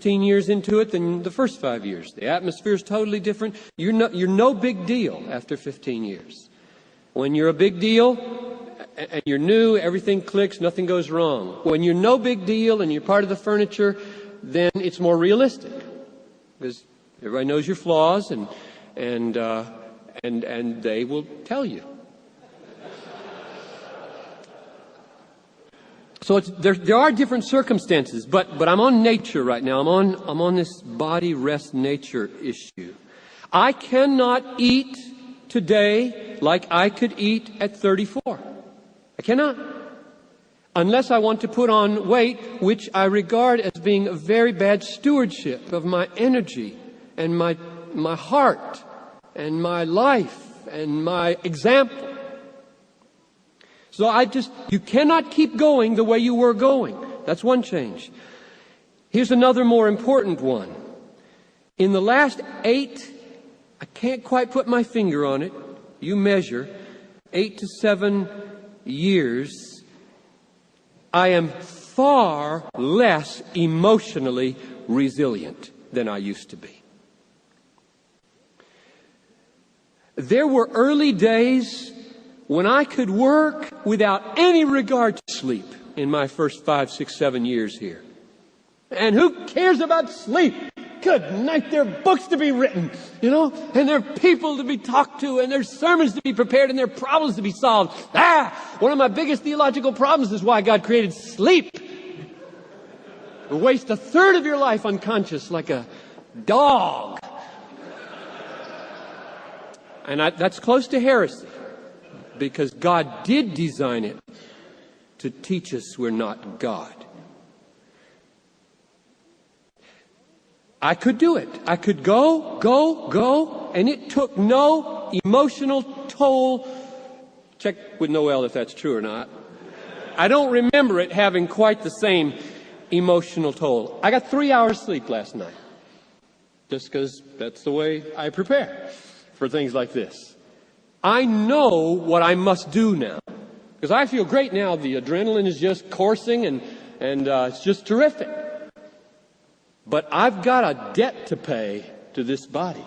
16 years into it than the first 5 years. The atmosphere is totally different. You're no big deal after 15 years. When you're a big deal and you're new, everything clicks, nothing goes wrong. When you're no big deal and you're part of the furniture, then it's more realistic. Because everybody knows your flaws and they will tell you. So there are different circumstances, but I'm on nature right now. I'm on this body rest nature issue. I cannot eat today like I could eat at 34. I cannot. Unless I want to put on weight, which I regard as being a very bad stewardship of my energy and my heart and my life and my example. So you cannot keep going the way you were going. That's one change. Here's another more important one. In the last 8, I can't quite put my finger on it, you measure, 8 to 7 years, I am far less emotionally resilient than I used to be. There were early days when I could work without any regard to sleep in my first 5, 6, 7 years here. And who cares about sleep? Good night, there are books to be written, and there are people to be talked to, and there's sermons to be prepared, and there are problems to be solved. One of my biggest theological problems is why God created sleep. You waste a third of your life unconscious like a dog. And that's close to heresy. Because God did design it to teach us we're not God. I could do it. I could go, and it took no emotional toll. Check with Noel if that's true or not. I don't remember it having quite the same emotional toll. I got 3 hours sleep last night. Just because that's the way I prepare for things like this. I know what I must do now. Because I feel great now. The adrenaline is just coursing and it's just terrific. But I've got a debt to pay to this body.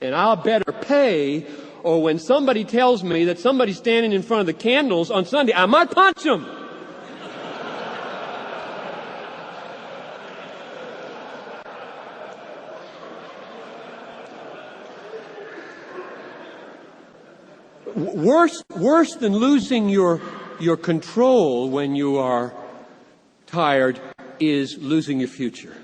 And I'll better pay, or when somebody tells me that somebody's standing in front of the candles on Sunday, I might punch them. Worse than losing your control when you are tired is losing your future.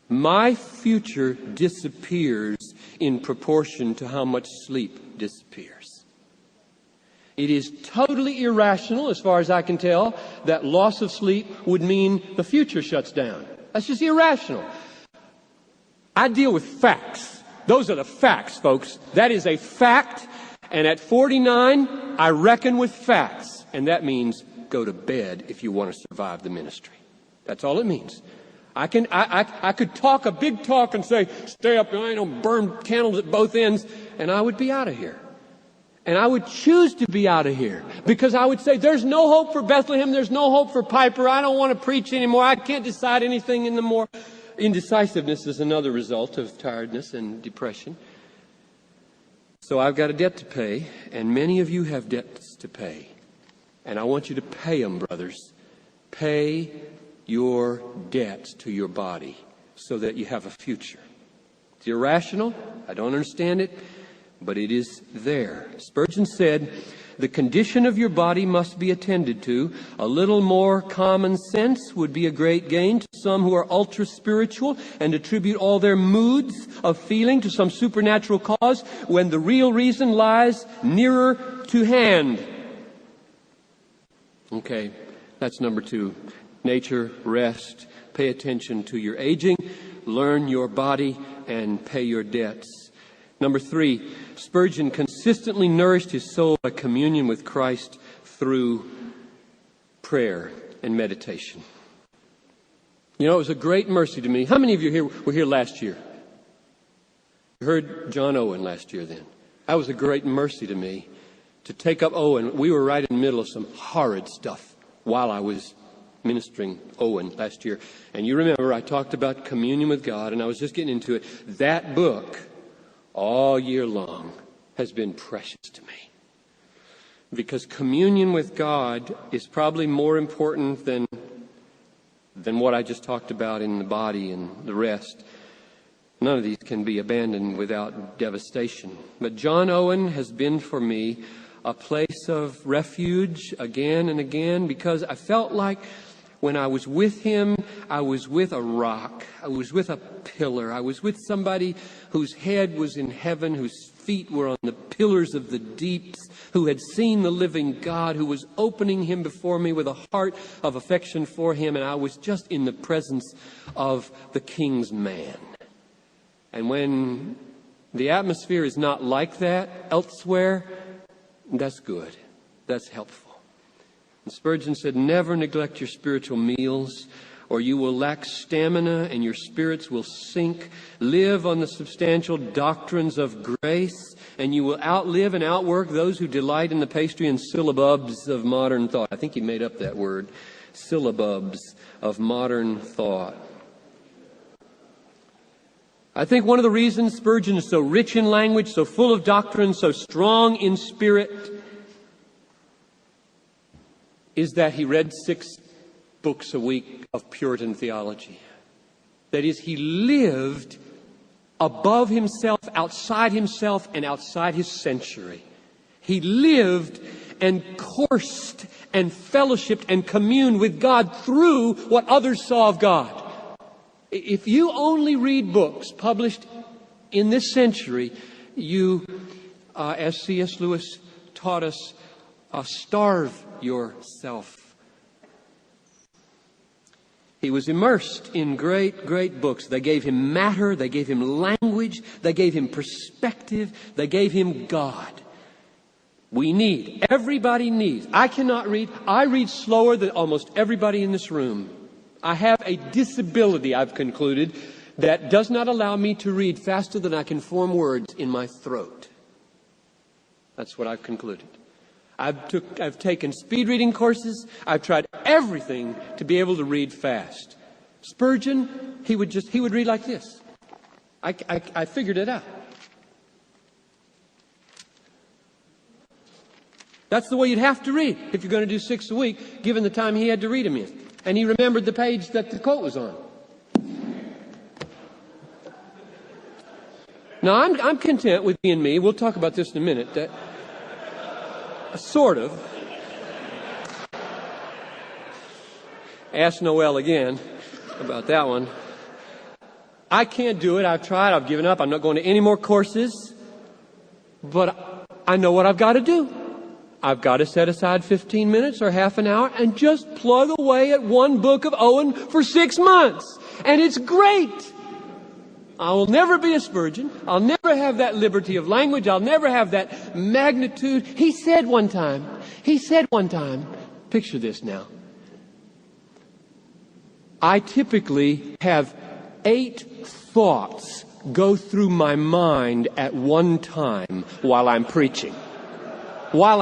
My future disappears in proportion to how much sleep disappears. It is totally irrational, as far as I can tell, that loss of sleep would mean the future shuts down. That's just irrational. I deal with facts. Those are the facts, folks. That is a fact. And at 49, I reckon with facts. And that means go to bed if you want to survive the ministry. That's all it means. I could talk a big talk and say, stay up, burn candles at both ends, and I would be out of here. And I would choose to be out of here because I would say, there's no hope for Bethlehem. There's no hope for Piper. I don't want to preach anymore. I can't decide anything anymore. Indecisiveness is another result of tiredness and depression. So I've got a debt to pay, and many of you have debts to pay. And I want you to pay them, brothers. Pay your debts to your body so that you have a future. It's irrational. I don't understand it, but it is there. Spurgeon said, the condition of your body must be attended to. A little more common sense would be a great gain to some who are ultra spiritual and attribute all their moods of feeling to some supernatural cause when the real reason lies nearer to hand. Okay, that's number 2. Nature, rest, pay attention to your aging, learn your body, and pay your debts. Number 3, Spurgeon consistently nourished his soul by communion with Christ through prayer and meditation. You know, it was a great mercy to me. How many of you here were here last year? You heard John Owen last year then. That was a great mercy to me to take up Owen. We were right in the middle of some horrid stuff while I was ministering Owen last year. And you remember I talked about communion with God, and I was just getting into it. That book, all year long, has been precious to me. Because communion with God is probably more important than what I just talked about in the body and the rest. None of these can be abandoned without devastation. But John Owen has been for me a place of refuge again and again, because I felt like when I was with him, I was with a rock. I was with a pillar. I was with somebody whose head was in heaven, whose feet were on the pillars of the deeps, who had seen the living God, who was opening him before me with a heart of affection for him. And I was just in the presence of the King's man. And when the atmosphere is not like that elsewhere, that's good. That's helpful. And Spurgeon said, never neglect your spiritual meals, or you will lack stamina and your spirits will sink. Live on the substantial doctrines of grace, and you will outlive and outwork those who delight in the pastry and syllabubs of modern thought. I think he made up that word, syllabubs of modern thought. I think one of the reasons Spurgeon is so rich in language, so full of doctrine, so strong in spirit, is that he read 6 books a week of Puritan theology. That is, he lived above himself, outside himself, and outside his century. He lived and coursed and fellowshiped and communed with God through what others saw of God. If you only read books published in this century, you, as C.S. Lewis taught us, starve yourself. He was immersed in great, great books. They gave him matter. They gave him language. They gave him perspective. They gave him God. Everybody needs. I cannot read. I read slower than almost everybody in this room. I have a disability, I've concluded, that does not allow me to read faster than I can form words in my throat. That's what I've concluded. I've taken speed reading courses. I've tried everything to be able to read fast. Spurgeon, he would read like this. I figured it out. That's the way you'd have to read if you're going to do 6 a week, given the time he had to read them in. And he remembered the page that the quote was on. Now, I'm content with being me. We'll talk about this in a minute. That sort of. Ask Noel again about that one. I can't do it. I've tried. I've given up. I'm not going to any more courses. But I know what I've got to do. I've got to set aside 15 minutes or half an hour and just plug away at one book of Owen for 6 months. And it's great. I will never be a Spurgeon. I'll never have that liberty of language. I'll never have that magnitude. He said one time, picture this now. I typically have 8 thoughts go through my mind at one time while I'm preaching. Well,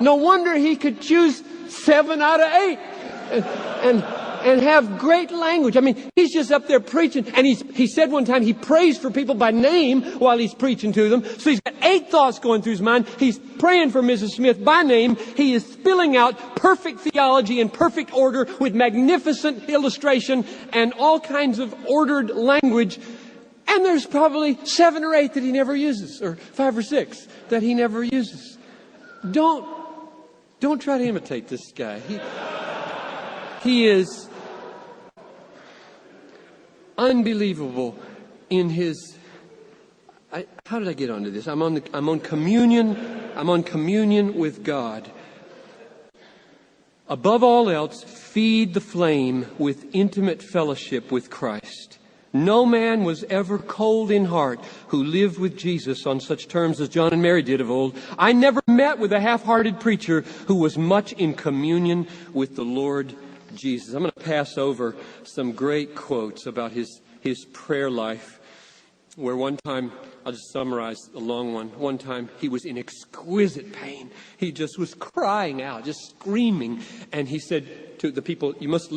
no wonder he could choose 7 out of 8 and have great language. I mean, he's just up there preaching. And he said one time he prays for people by name while he's preaching to them. So he's got 8 thoughts going through his mind. He's praying for Mrs. Smith by name. He is spilling out perfect theology in perfect order with magnificent illustration and all kinds of ordered language. And there's probably 7 or 8 that he never uses, or 5 or 6 that he never uses. Don't try to imitate this guy. He is unbelievable in his. How did I get onto this? I'm on communion. I'm on communion with God. Above all else, feed the flame with intimate fellowship with Christ. No man was ever cold in heart who lived with Jesus on such terms as John and Mary did of old. I never met with a half-hearted preacher who was much in communion with the Lord Jesus. I'm going to pass over some great quotes about his prayer life, where one time I'll just summarize the long one. One time he was in exquisite pain. He just was crying out, just screaming. And he said to the people, "You must